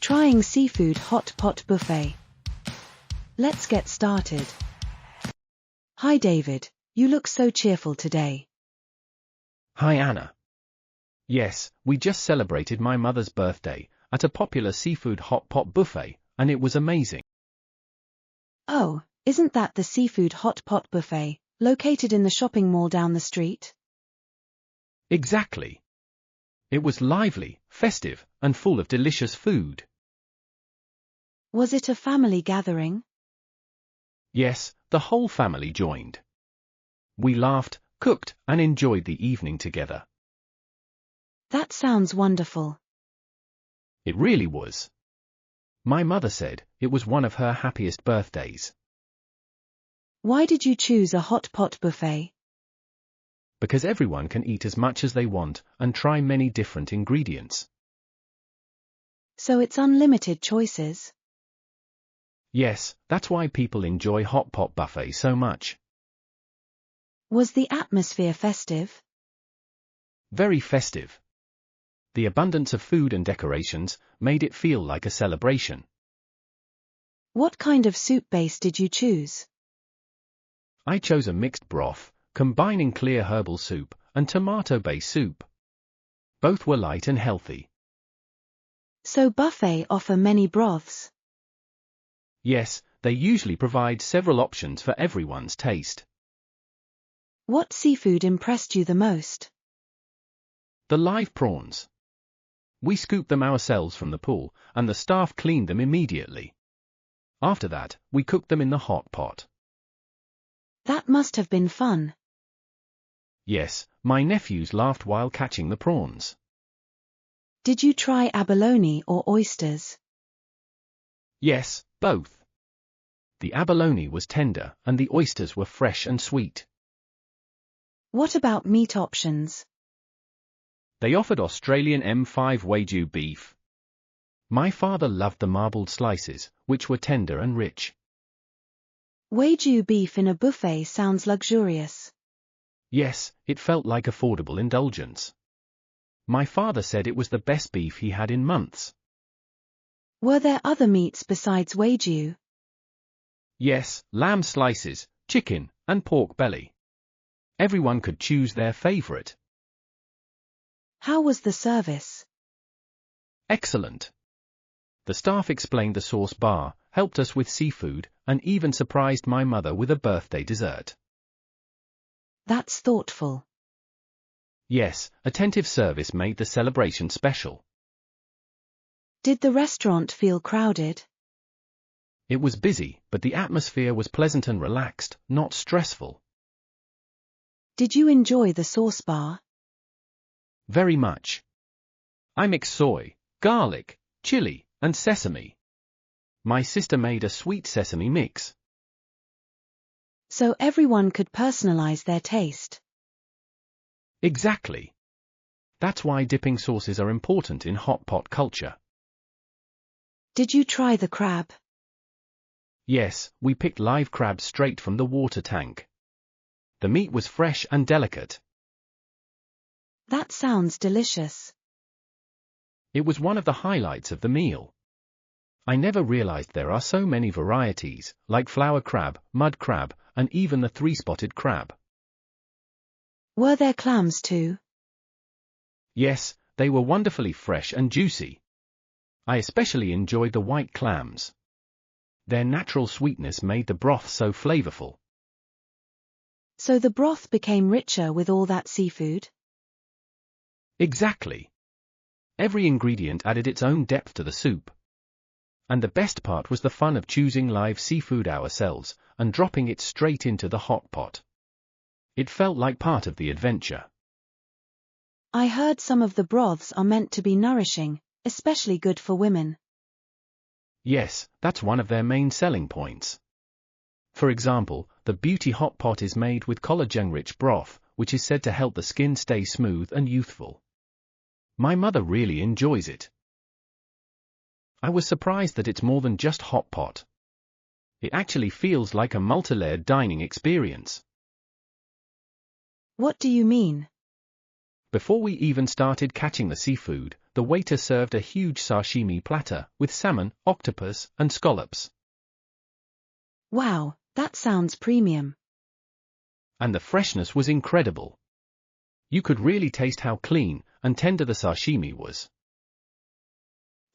Trying seafood hot pot buffet. Let's get started. Hi David, you look so cheerful today. Hi Anna. Yes, we just celebrated my mother's birthday at a popular seafood hot pot buffet, and it was amazing. Oh, isn't that the seafood hot pot buffet, located in the shopping mall down the street? Exactly. It was lively, festive, and full of delicious food. Was it a family gathering? Yes, the whole family joined. We laughed, cooked, and enjoyed the evening together. That sounds wonderful. It really was. My mother said it was one of her happiest birthdays. Why did you choose a hot pot buffet? Because everyone can eat as much as they want and try many different ingredients. So it's unlimited choices? Yes, that's why people enjoy hot pot buffet so much. Was the atmosphere festive? Very festive. The abundance of food and decorations made it feel like a celebration. What kind of soup base did you choose? I chose a mixed broth, combining clear herbal soup and tomato-based soup. Both were light and healthy. So buffet offer many broths? Yes, they usually provide several options for everyone's taste. What seafood impressed you the most? The live prawns. We scooped them ourselves from the pool, and the staff cleaned them immediately. After that, we cooked them in the hot pot. That must have been fun. Yes, my nephews laughed while catching the prawns. Did you try abalone or oysters? Yes, both. The abalone was tender, and the oysters were fresh and sweet. What about meat options? They offered Australian M5 Wagyu beef. My father loved the marbled slices, which were tender and rich. Wagyu beef in a buffet sounds luxurious. Yes, it felt like affordable indulgence. My father said it was the best beef he had in months. Were there other meats besides Wagyu? Yes, lamb slices, chicken, and pork belly. Everyone could choose their favorite. How was the service? Excellent. The staff explained the sauce bar, helped us with seafood, and even surprised my mother with a birthday dessert. That's thoughtful. Yes, attentive service made the celebration special. Did the restaurant feel crowded? It was busy, but the atmosphere was pleasant and relaxed, not stressful. Did you enjoy the sauce bar? Very much. I mixed soy, garlic, chili, and sesame. My sister made a sweet sesame mix. So everyone could personalize their taste. Exactly. That's why dipping sauces are important in hot pot culture. Did you try the crab? Yes, we picked live crabs straight from the water tank. The meat was fresh and delicate. That sounds delicious. It was one of the highlights of the meal. I never realized there are so many varieties, like flower crab, mud crab, and even the three-spotted crab. Were there clams too? Yes, they were wonderfully fresh and juicy. I especially enjoyed the white clams. Their natural sweetness made the broth so flavorful. So the broth became richer with all that seafood? Exactly. Every ingredient added its own depth to the soup. And the best part was the fun of choosing live seafood ourselves and dropping it straight into the hot pot. It felt like part of the adventure. I heard some of the broths are meant to be nourishing, especially good for women. Yes, that's one of their main selling points. For example, the beauty hot pot is made with collagen-rich broth, which is said to help the skin stay smooth and youthful. My mother really enjoys it. I was surprised that it's more than just hot pot. It actually feels like a multi-layered dining experience. What do you mean? Before we even started catching the seafood, the waiter served a huge sashimi platter with salmon, octopus, and scallops. Wow, that sounds premium. And the freshness was incredible. You could really taste how clean and tender the sashimi was.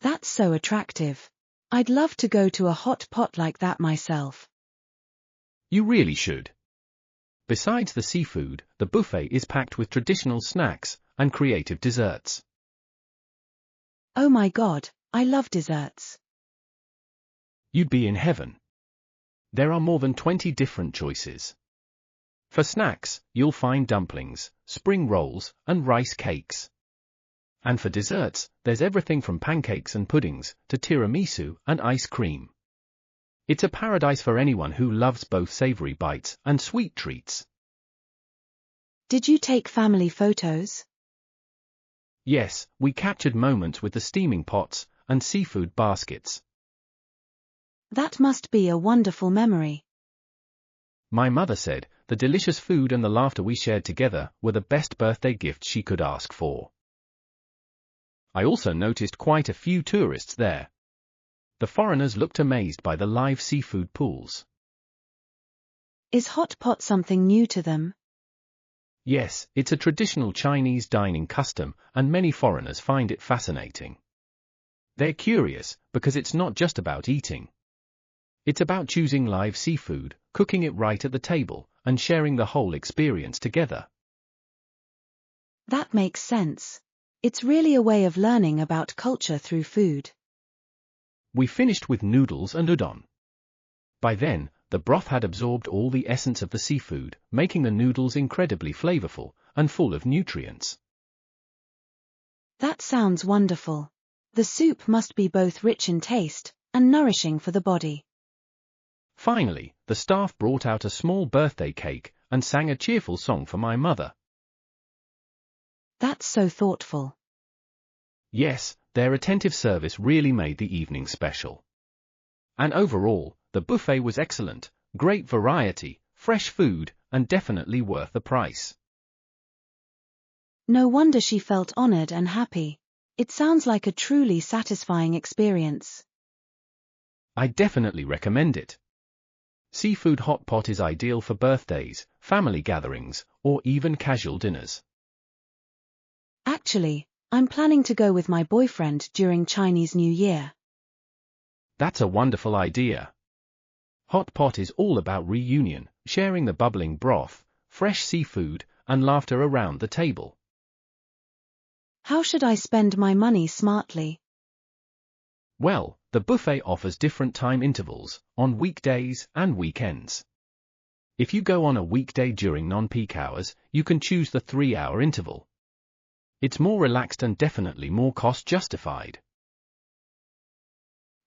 That's so attractive. I'd love to go to a hot pot like that myself. You really should. Besides the seafood, the buffet is packed with traditional snacks and creative desserts. Oh my God, I love desserts. You'd be in heaven. There are more than 20 different choices. For snacks, you'll find dumplings, spring rolls, and rice cakes. And for desserts, there's everything from pancakes and puddings to tiramisu and ice cream. It's a paradise for anyone who loves both savory bites and sweet treats. Did you take family photos? Yes, we captured moments with the steaming pots and seafood baskets. That must be a wonderful memory. My mother said the delicious food and the laughter we shared together were the best birthday gift she could ask for. I also noticed quite a few tourists there. The foreigners looked amazed by the live seafood pools. Is hot pot something new to them? Yes, it's a traditional Chinese dining custom, and many foreigners find it fascinating. They're curious, because it's not just about eating. It's about choosing live seafood, cooking it right at the table, and sharing the whole experience together. That makes sense. It's really a way of learning about culture through food. We finished with noodles and udon. By then, the broth had absorbed all the essence of the seafood, making the noodles incredibly flavorful and full of nutrients. That sounds wonderful. The soup must be both rich in taste and nourishing for the body. Finally, the staff brought out a small birthday cake and sang a cheerful song for my mother. That's so thoughtful. Yes, their attentive service really made the evening special. And overall, the buffet was excellent, great variety, fresh food, and definitely worth the price. No wonder she felt honored and happy. It sounds like a truly satisfying experience. I definitely recommend it. Seafood hot pot is ideal for birthdays, family gatherings, or even casual dinners. Actually, I'm planning to go with my boyfriend during Chinese New Year. That's a wonderful idea. Hot pot is all about reunion, sharing the bubbling broth, fresh seafood, and laughter around the table. How should I spend my money smartly? Well, the buffet offers different time intervals, on weekdays and weekends. If you go on a weekday during non-peak hours, you can choose the 3-hour interval. It's more relaxed and definitely more cost-justified.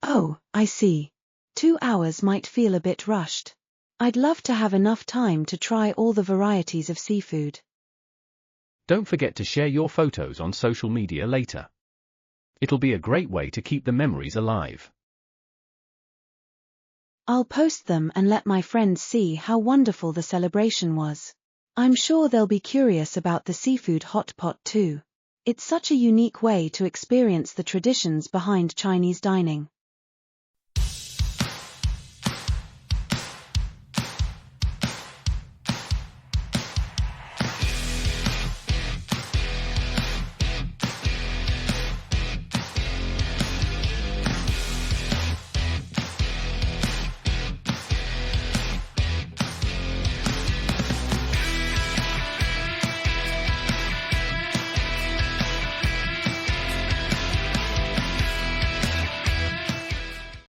Oh, I see. 2 hours might feel a bit rushed. I'd love to have enough time to try all the varieties of seafood. Don't forget to share your photos on social media later. It'll be a great way to keep the memories alive. I'll post them and let my friends see how wonderful the celebration was. I'm sure they'll be curious about the seafood hot pot too. It's such a unique way to experience the traditions behind Chinese dining.